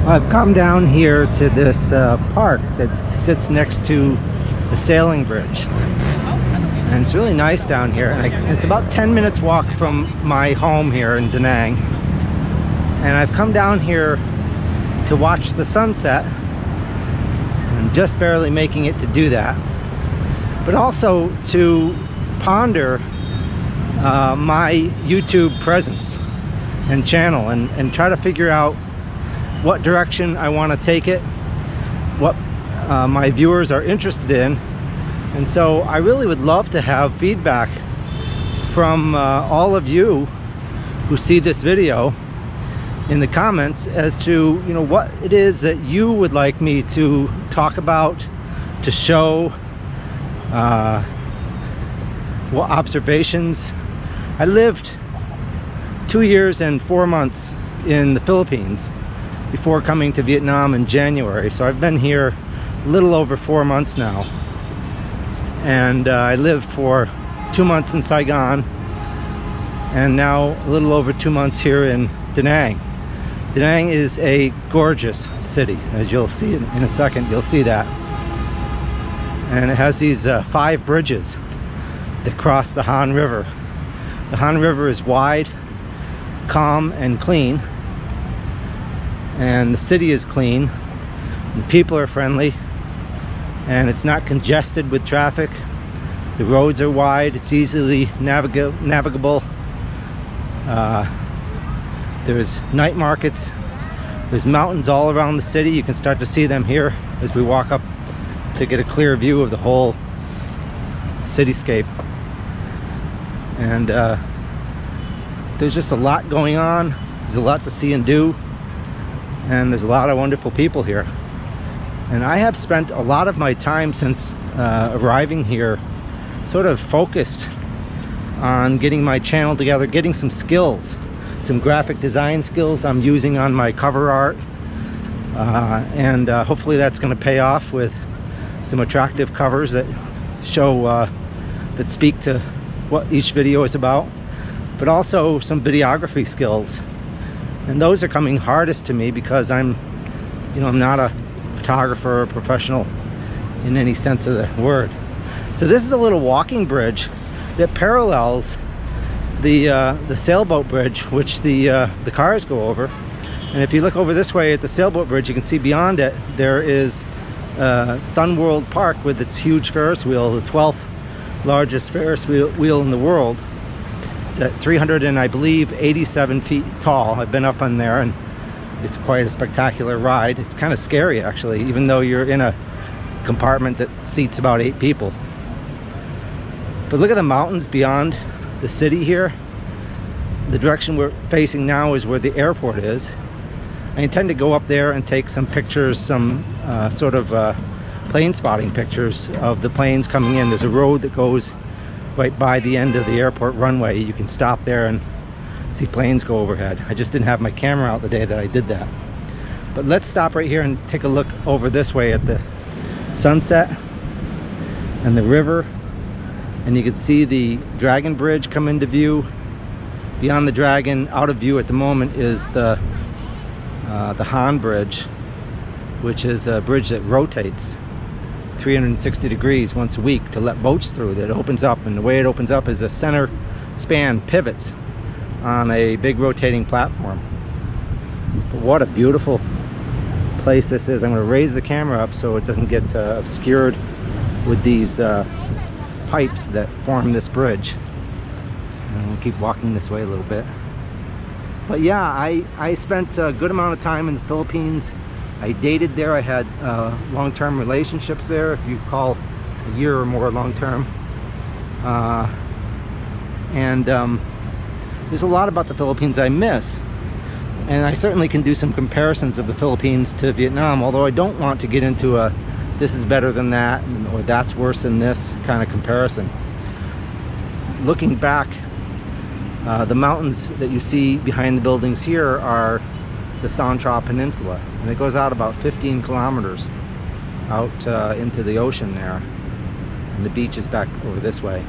I've come down here to this park that sits next to the sailing bridge, and it's really nice down here. And it's about 10 minutes walk from my home here in Da Nang, and I've come down here to watch the sunset. I'm just barely making it to do that, but also to ponder my YouTube presence and channel, and try to figure out what direction I want to take it, what my viewers are interested in. And so I really would love to have feedback from all of you who see this video in the comments as to, you know, what it is that you would like me to talk about, to show, what observations. I lived 2 years and 4 months in the Philippines before coming to Vietnam in January, so I've been here a little over 4 months now. And I lived for 2 months in Saigon, and now a little over 2 months here in Da Nang. Da Nang is a gorgeous city, as you'll see in a second. You'll see that. And it has these 5 bridges that cross the Han River. The Han River is wide, calm, and clean. And the city is clean. The people are friendly. And it's not congested with traffic. The roads are wide. It's easily navigable. There's night markets. There's mountains all around the city. You can start to see them here as we walk up to get a clear view of the whole cityscape. And there's just a lot going on. There's a lot to see and do. And there's a lot of wonderful people here. And I have spent a lot of my time since arriving here sort of focused on getting my channel together, getting some skills, some graphic design skills I'm using on my cover art. And hopefully that's going to pay off with some attractive covers that show, that speak to what each video is about, but also some videography skills. And those are coming hardest to me because I'm not a photographer or professional in any sense of the word. So this is a little walking bridge that parallels the sailboat bridge, which the cars go over. And if you look over this way at the sailboat bridge, you can see beyond it there is Sun World Park with its huge Ferris wheel, the 12th largest Ferris wheel in the world. It's at 300 and I believe 87 feet tall. I've been up on there, and it's quite a spectacular ride. It's kind of scary actually, even though you're in a compartment that seats about 8 people. But look at the mountains beyond the city here. The direction we're facing now is where the airport is. I intend to go up there and take some pictures, some sort of plane spotting pictures of the planes coming in. There's a road that goes right by the end of the airport runway. You can stop there and see planes go overhead. I just didn't have my camera out the day that I did that. But let's stop right here and take a look over this way at the sunset and the river. And you can see the Dragon Bridge come into view. Beyond the Dragon, out of view at the moment, is the Han Bridge, which is a bridge that rotates 360 degrees once a week to let boats through. That opens up, and the way it opens up is a center span pivots on a big rotating platform. But what a beautiful place this is. I'm going to raise the camera up so it doesn't get obscured with these pipes that form this bridge. And we'll keep walking this way a little bit. But yeah, I spent a good amount of time in the Philippines. I dated there. I had long-term relationships there, if you call a year or more long-term. There's a lot about the Philippines I miss. And I certainly can do some comparisons of the Philippines to Vietnam, although I don't want to get into a this is better than that, or that's worse than this kind of comparison. Looking back, the mountains that you see behind the buildings here are the San Tra Peninsula, and it goes out about 15 kilometers out into the ocean there, and the beach is back over this way.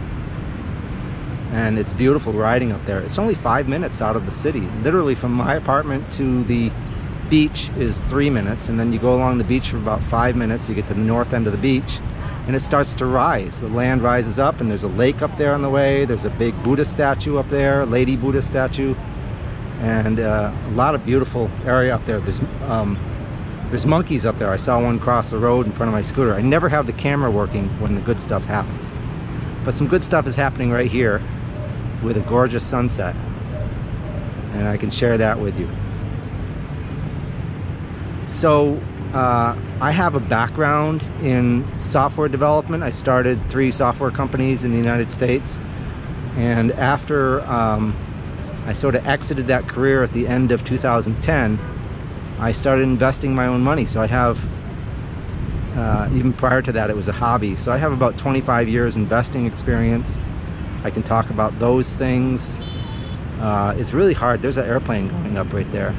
And it's beautiful riding up there. It's only 5 minutes out of the city, literally from my apartment to the beach is 3 minutes, and then you go along the beach for about 5 minutes. You get to the north end of the beach, and it starts to rise. The land rises up, and there's a lake up there on the way. There's a big Buddha statue up there, Lady Buddha statue, and a lot of beautiful area up there. There's monkeys up there. I saw one cross the road in front of my scooter. I never have the camera working when the good stuff happens, but some good stuff is happening right here with a gorgeous sunset, and I can share that with you. So I have a background in software development. I started 3 software companies in the United States, and after I sort of exited that career at the end of 2010, I started investing my own money. So I have, even prior to that, it was a hobby. So I have about 25 years investing experience. I can talk about those things. It's really hard. There's an airplane going up right there.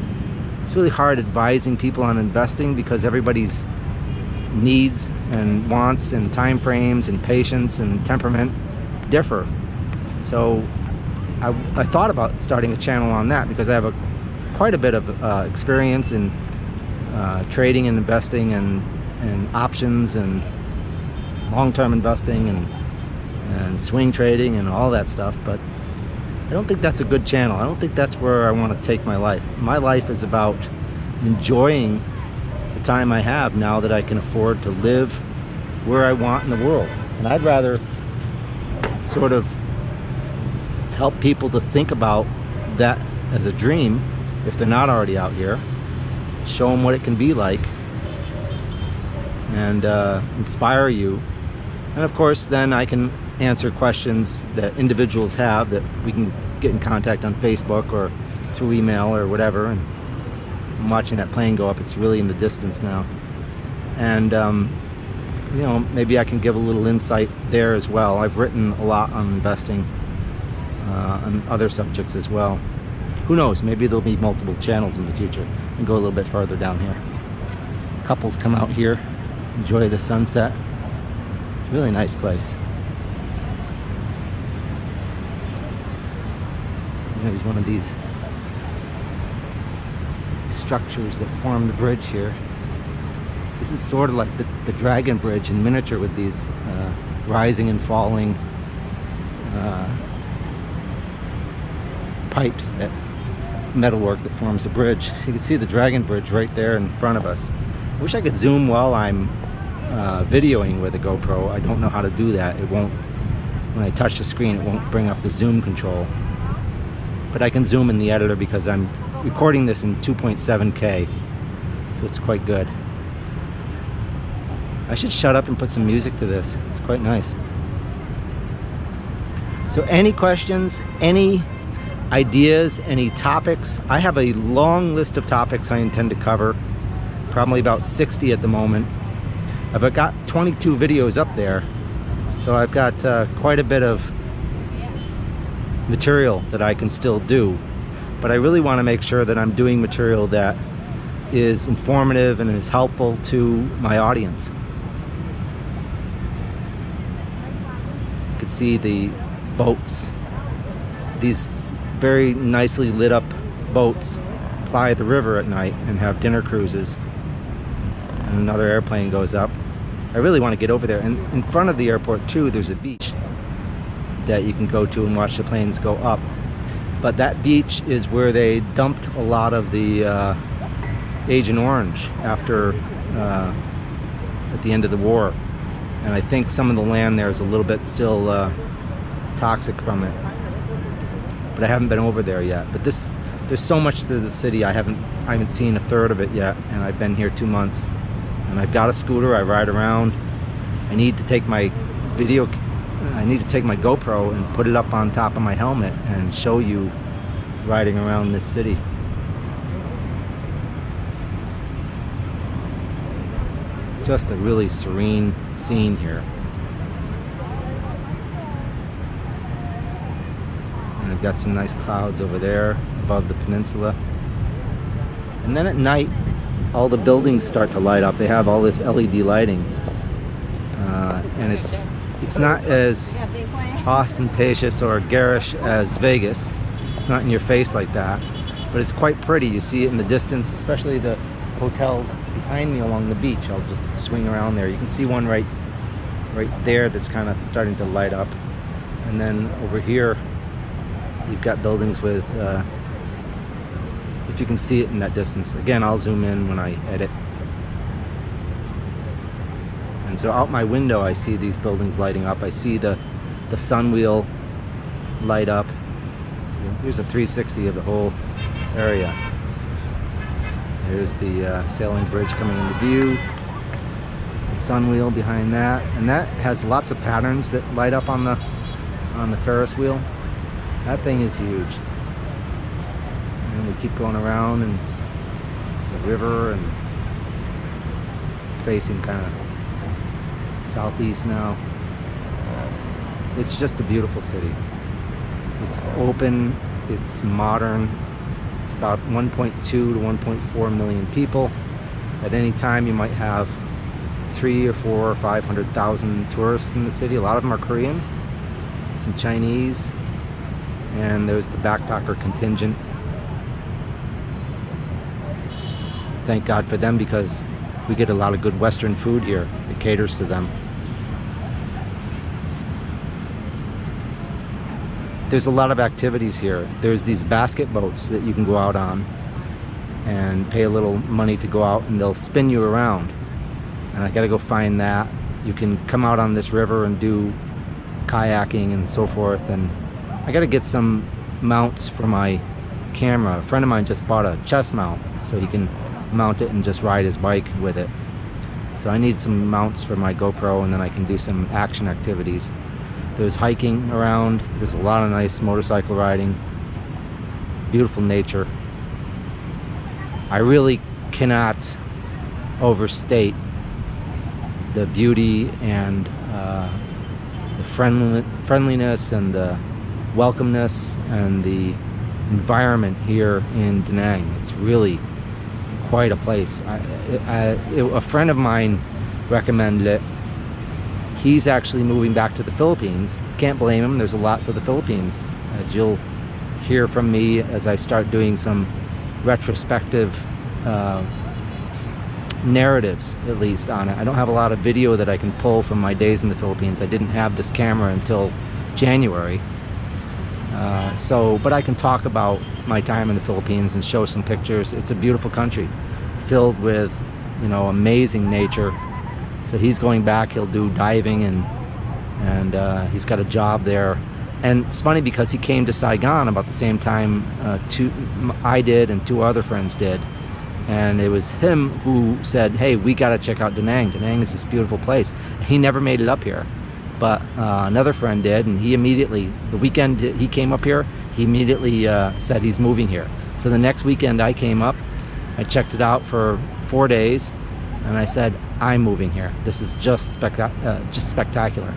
It's really hard advising people on investing because everybody's needs and wants and time frames and patience and temperament differ. So I thought about starting a channel on that because I have quite a bit of experience in trading and investing and options and long-term investing and swing trading and all that stuff, but I don't think that's a good channel. I don't think that's where I want to take my life. My life is about enjoying the time I have now that I can afford to live where I want in the world. And I'd rather sort of help people to think about that as a dream if they're not already out here, show them what it can be like, and inspire you. And of course, then I can answer questions that individuals have that we can get in contact on Facebook or through email or whatever. And I'm watching that plane go up. It's really in the distance now. And you know, maybe I can give a little insight there as well. I've written a lot on investing, on other subjects as well. Who knows, maybe there'll be multiple channels in the future. And go a little bit further down here. Couples come out here, enjoy the sunset. It's a really nice place. There's one of these structures that form the bridge here. This is sort of like the Dragon Bridge in miniature with these rising and falling pipes, that metalwork that forms the bridge. You can see the Dragon Bridge right there in front of us. I wish I could zoom while I'm videoing with a GoPro. I don't know how to do that. It won't, when I touch the screen, it won't bring up the zoom control. But I can zoom in the editor because I'm recording this in 2.7K, so it's quite good. I should shut up and put some music to this. It's quite nice. So any questions, any ideas, any topics? I have a long list of topics I intend to cover, probably about 60 at the moment. I've got 22 videos up there, so I've got quite a bit of material that I can still do, but I really want to make sure that I'm doing material that is informative and is helpful to my audience. You can see the boats. These very nicely lit up boats ply the river at night and have dinner cruises, and another airplane goes up. I really want to get over there, and in front of the airport too there's a beach that you can go to and watch the planes go up. But that beach is where they dumped a lot of the Agent Orange after at the end of the war, and I think some of the land there is a little bit still toxic from it, but I haven't been over there yet. But there's so much to the city. I haven't seen a third of it yet, and I've been here 2 months, and I've got a scooter. I ride around. I need to take my GoPro and put it up on top of my helmet and show you riding around this city. Just a really serene scene here. And I've got some nice clouds over there above the peninsula. And then at night, all the buildings start to light up. They have all this LED lighting. And it's not as ostentatious or garish as Vegas. It's not in your face like that, but it's quite pretty. You see it in the distance, especially the hotels behind me along the beach. I'll just swing around there. You can see one right there that's kind of starting to light up. And then over here, you've got buildings with, if you can see it in that distance. Again, I'll zoom in when I edit. And so out my window, I see these buildings lighting up. I see the sun wheel light up. So here's a 360 of the whole area. There's the sailing bridge coming into view. The sun wheel behind that, and that has lots of patterns that light up on the Ferris wheel. That thing is huge. And we keep going around and the river and facing kind of southeast now. It's just a beautiful city. It's open, it's modern. It's about 1.2 to 1.4 million people. At any time you might have 300,000 or 400,000 or 500,000 tourists in the city. A lot of them are Korean, some Chinese, and there's the backpacker contingent. Thank God for them, because we get a lot of good Western food here. It caters to them. There's a lot of activities here. There's these basket boats that you can go out on and pay a little money to go out, and they'll spin you around. And I gotta go find that. You can come out on this river and do kayaking and so forth. And I gotta get some mounts for my camera. A friend of mine just bought a chest mount, so he can mount it and just ride his bike with it. So I need some mounts for my GoPro, and then I can do some action activities. There's hiking around. There's a lot of nice motorcycle riding. Beautiful nature. I really cannot overstate the beauty and the friendliness and the welcomeness and the environment here in Da Nang. It's really quite a place. A friend of mine recommended it. He's actually moving back to the Philippines. Can't blame him. There's a lot to the Philippines, as you'll hear from me as I start doing some retrospective narratives, at least, on it. I don't have a lot of video that I can pull from my days in the Philippines. I didn't have this camera until January. But I can talk about my time in the Philippines and show some pictures. It's a beautiful country, filled with, amazing nature. So he's going back. He'll do diving, and he's got a job there. And it's funny because he came to Saigon about the same time I did and two other friends did. And it was him who said, hey, we got to check out Da Nang. Da Nang is this beautiful place. He never made it up here, but another friend did, and he immediately, the weekend he came up here, he immediately said he's moving here. So the next weekend I came up, I checked it out for 4 days, and I said, I'm moving here. This is just spectacular.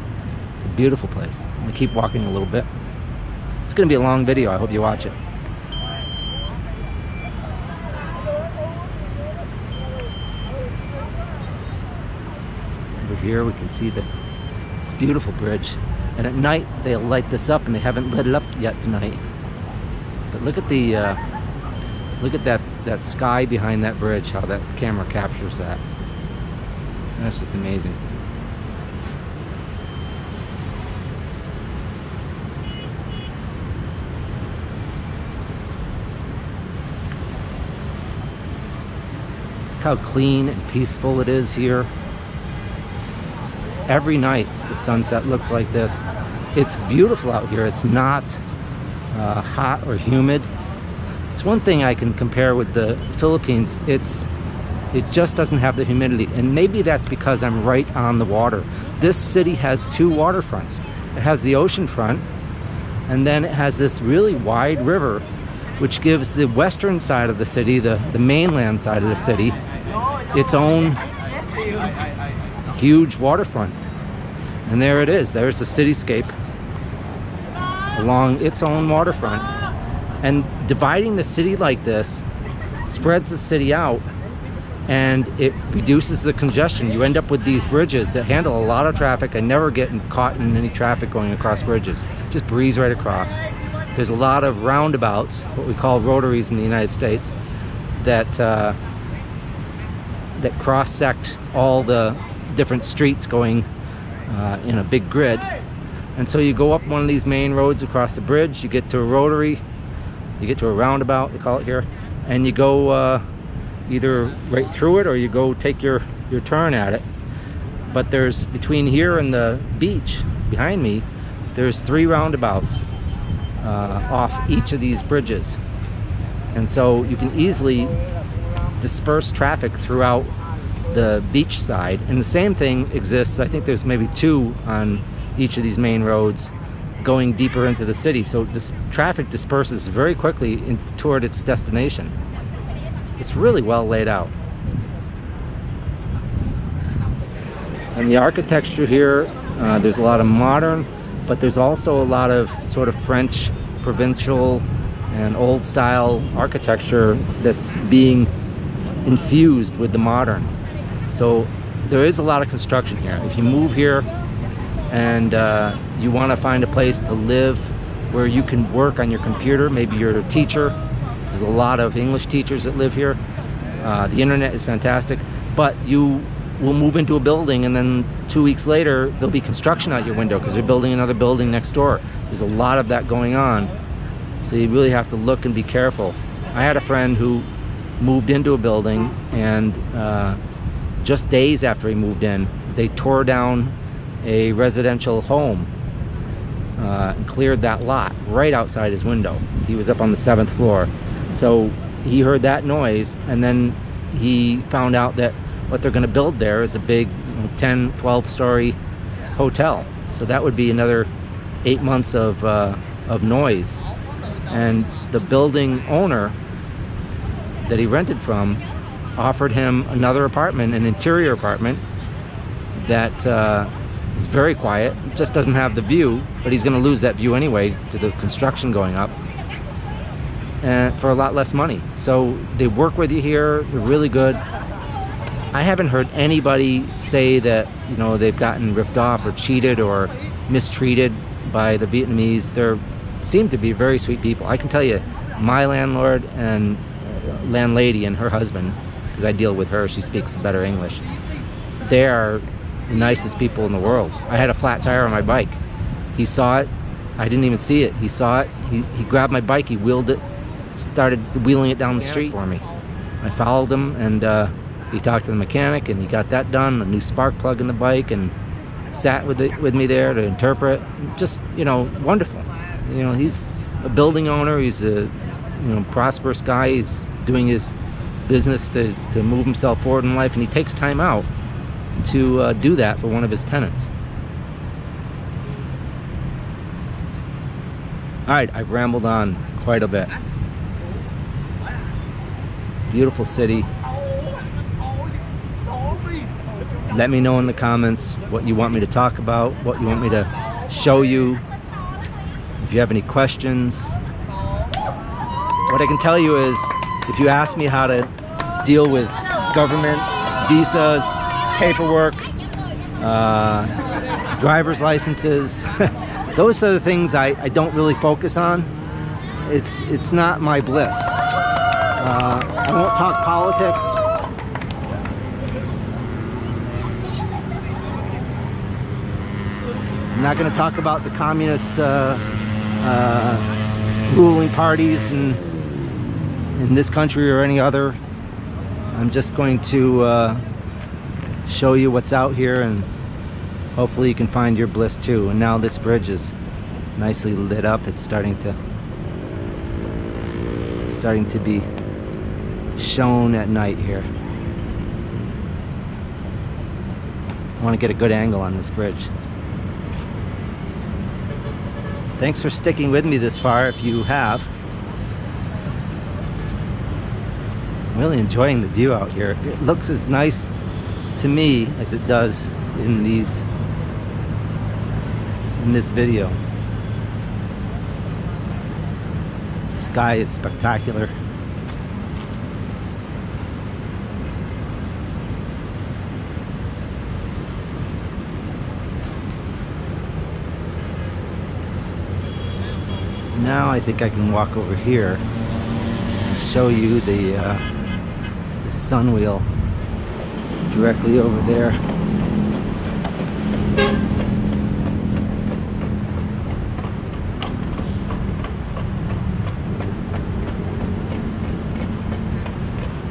It's a beautiful place. I'm gonna keep walking a little bit. It's gonna be a long video. I hope you watch it. Over here we can see this beautiful bridge. And at night they'll light this up, and they haven't lit it up yet tonight. But look at that sky behind that bridge, how that camera captures that. That's just amazing. Look how clean and peaceful it is here. Every night the sunset looks like this. It's beautiful out here. It's not hot or humid. It's one thing I can compare with the Philippines. It just doesn't have the humidity, and maybe that's because I'm right on the water. This city has two waterfronts. It has the ocean front, and then it has this really wide river, which gives the western side of the city, the mainland side of the city, its own huge waterfront. And there it is. There's the cityscape along its own waterfront. And dividing the city like this spreads the city out, and it reduces the congestion. You end up with these bridges that handle a lot of traffic. I never get caught in any traffic going across bridges. Just breeze right across. There's a lot of roundabouts, what we call rotaries in the United States, that that cross-sect all the different streets going in a big grid. And so you go up one of these main roads across the bridge, you get to a rotary, you get to a roundabout, they call it here, and you go either right through it or you go take your turn at it. But there's, between here and the beach behind me, there's 3 roundabouts off each of these bridges. And so you can easily disperse traffic throughout the beach side. And the same thing exists, I think there's maybe 2 on each of these main roads going deeper into the city. So this traffic disperses very quickly toward its destination. It's really well laid out. And the architecture here, there's a lot of modern, but there's also a lot of sort of French, provincial, and old style architecture that's being infused with the modern. So there is a lot of construction here. If you move here and you want to find a place to live where you can work on your computer, maybe you're a teacher, there's a lot of English teachers that live here. The internet is fantastic, but you will move into a building and then 2 weeks later there'll be construction out your window because they're building another building next door. There's a lot of that going on, so you really have to look and be careful. I had a friend who moved into a building, and just days after he moved in, they tore down a residential home and cleared that lot right outside his window. He was up on the 7th floor, so he heard that noise, and then he found out that what they're going to build there is a big 10, 12-story hotel. So that would be another 8 months of noise. And the building owner that he rented from offered him another apartment, an interior apartment that is very quiet, just doesn't have the view, but he's going to lose that view anyway to the construction going up, and for a lot less money. So they work with you here, they're really good. I haven't heard anybody say that, you know, they've gotten ripped off or cheated or mistreated by the Vietnamese. They seem to be very sweet people. I can tell you, my landlord and landlady and her husband, because I deal with her, she speaks better English, they are the nicest people in the world. I had a flat tire on my bike. He saw it. I didn't even see it. He saw it. He grabbed my bike. He wheeled it, started wheeling it down the street for me. I followed him, and he talked to the mechanic, and he got that done, a new spark plug in the bike, and sat with me there to interpret. Just, you know, wonderful. You know, he's a building owner. He's a, you know, prosperous guy. He's doing his business to move himself forward in life, and he takes time out to do that for one of his tenants. All right, I've rambled on quite a bit. Beautiful city. Let me know in the comments what you want me to talk about, what you want me to show you. If you have any questions. What I can tell you is, if you ask me how to deal with government, visas, paperwork, driver's licenses, those are the things I don't really focus on. It's not my bliss. I won't talk politics. I'm not going to talk about the communist ruling parties in this country or any other. I'm just going to show you what's out here, and hopefully you can find your bliss too. And now this bridge is nicely lit up. It's starting to be shown at night here. I want to get a good angle on this bridge. Thanks for sticking with me this far, if you have. I'm really enjoying the view out here. It looks as nice to me as it does in this video. The sky is spectacular. Now I think I can walk over here and show you the sun wheel directly over there.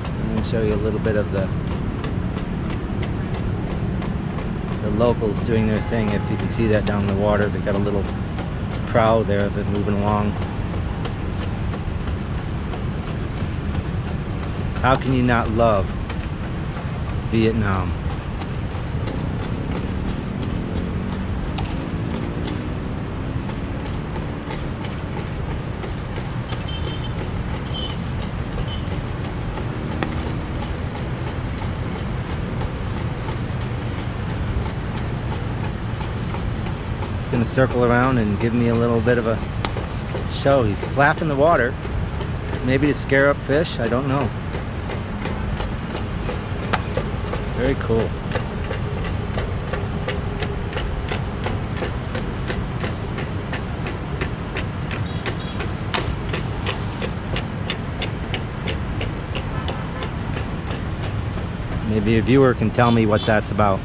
I'm going to show you a little bit of the locals doing their thing. If you can see that down in the water, they've got a little prow there that's moving along. How can you not love Vietnam? Gonna circle around and give me a little bit of a show. He's slapping the water, maybe to scare up fish, I don't know. Very cool. Maybe a viewer can tell me what that's about.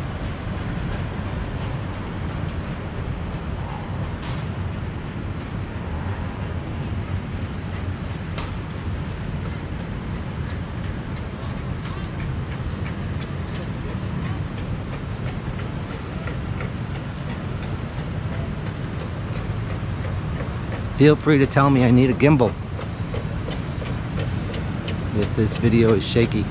Feel free to tell me I need a gimbal if this video is shaky.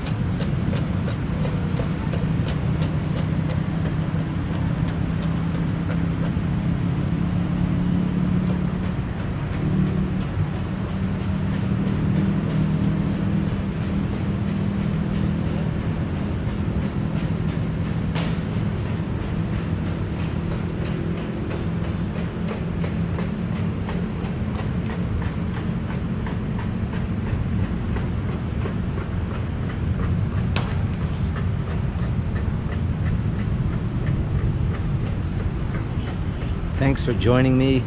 Thanks for joining me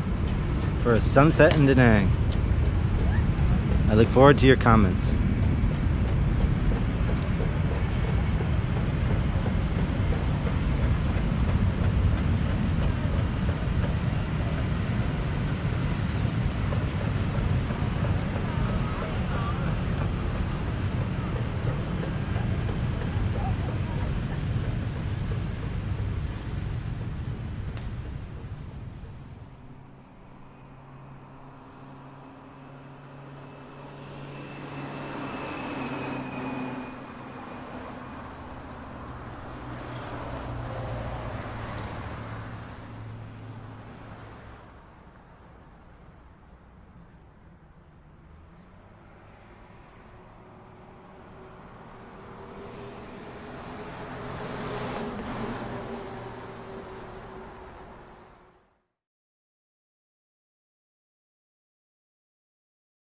for a sunset in Da Nang. I look forward to your comments.